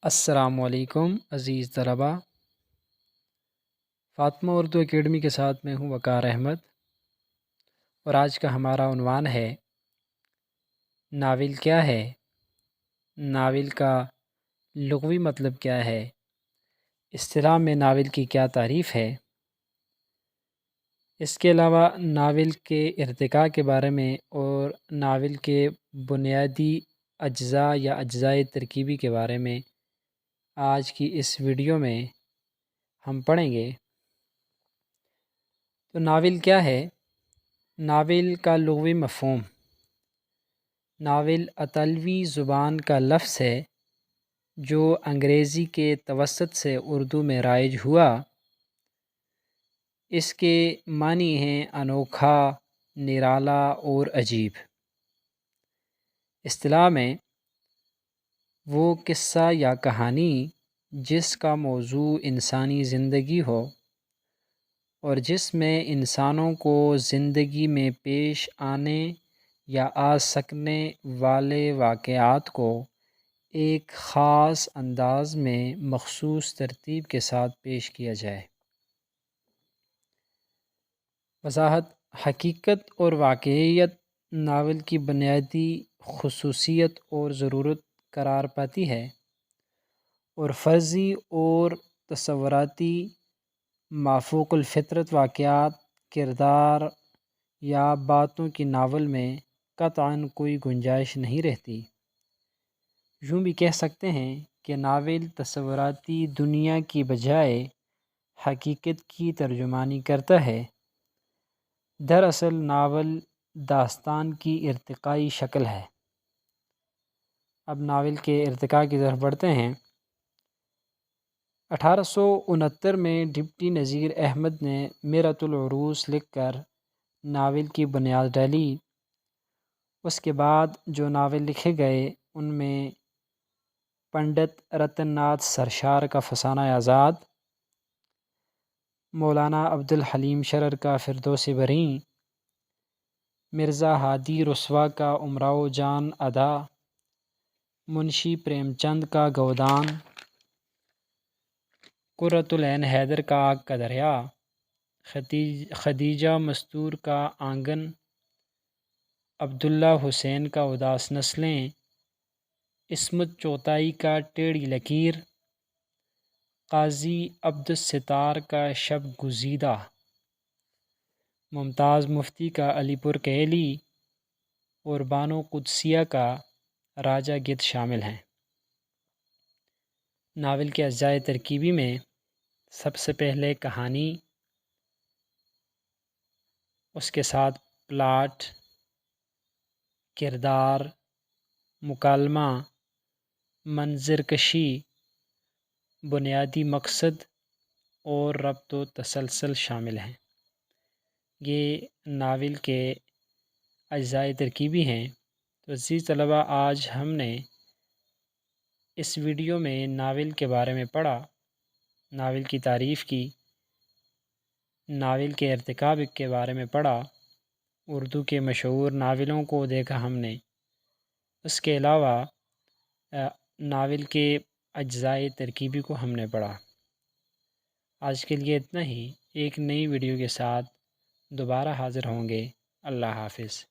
السلام علیکم عزیز طلباء، فاطمہ اردو اکیڈمی کے ساتھ میں ہوں وقار احمد، اور آج کا ہمارا عنوان ہے ناول کیا ہے؟ ناول کا لغوی مطلب کیا ہے؟ اصطلاح میں ناول کی کیا تعریف ہے؟ اس کے علاوہ ناول کے ارتقاء کے بارے میں اور ناول کے بنیادی اجزاء یا اجزائے ترکیبی کے بارے میں آج کی اس ویڈیو میں ہم پڑھیں گے۔ تو ناول کیا ہے؟ ناول کا لغوی مفہوم: ناول اطالوی زبان کا لفظ ہے جو انگریزی کے توسط سے اردو میں رائج ہوا۔ اس کے معنی ہیں انوکھا، نرالا اور عجیب۔ اصطلاح میں وہ قصہ یا کہانی جس کا موضوع انسانی زندگی ہو اور جس میں انسانوں کو زندگی میں پیش آنے یا آ سکنے والے واقعات کو ایک خاص انداز میں مخصوص ترتیب کے ساتھ پیش کیا جائے۔ وضاحت: حقیقت اور واقعیت ناول کی بنیادی خصوصیت اور ضرورت قرار پاتی ہے، اور فرضی اور تصوراتی مافوق الفطرت واقعات، کردار یا باتوں کی ناول میں قطعاً کوئی گنجائش نہیں رہتی۔ یوں بھی کہہ سکتے ہیں کہ ناول تصوراتی دنیا کی بجائے حقیقت کی ترجمانی کرتا ہے۔ دراصل ناول داستان کی ارتقائی شکل ہے۔ اب ناول کے ارتقاء کی طرف بڑھتے ہیں۔ 1869 میں ڈپٹی نذیر احمد نے میرۃ العروس لکھ کر ناول کی بنیاد ڈالی۔ اس کے بعد جو ناول لکھے گئے ان میں پنڈت رتن ناتھ سرشار کا فسانہ آزاد، مولانا عبدالحلیم شرر کا فردوس بریں، مرزا ہادی رسوا کا امراؤ جان ادا، منشی پریم چند کا گودان، قرۃ العین حیدر کا آگ کا دریا، خدیجہ مستور کا آنگن، عبداللہ حسین کا اداس نسلیں، عصمت چوتائی کا ٹیڑھی لکیر، قاضی عبدالستار کا شب گزیدہ، ممتاز مفتی کا علی پور کیلی اور بانو قدسیہ کا راجہ گدھ شامل ہیں۔ ناول کے اجزائے ترکیبی میں سب سے پہلے کہانی، اس کے ساتھ پلاٹ، کردار، مکالمہ، منظر کشی، بنیادی مقصد اور ربط و تسلسل شامل ہیں۔ یہ ناول کے اجزائے ترکیبی ہیں۔ تو عزیز طلباء، آج ہم نے اس ویڈیو میں ناول کے بارے میں پڑھا، ناول کی تعریف کی، ناول کے ارتقاء کے بارے میں پڑھا، اردو کے مشہور ناولوں کو دیکھا ہم نے۔ اس کے علاوہ ناول کے اجزائے ترکیبی کو ہم نے پڑھا۔ آج کے لیے اتنا ہی۔ ایک نئی ویڈیو کے ساتھ دوبارہ حاضر ہوں گے۔ اللہ حافظ۔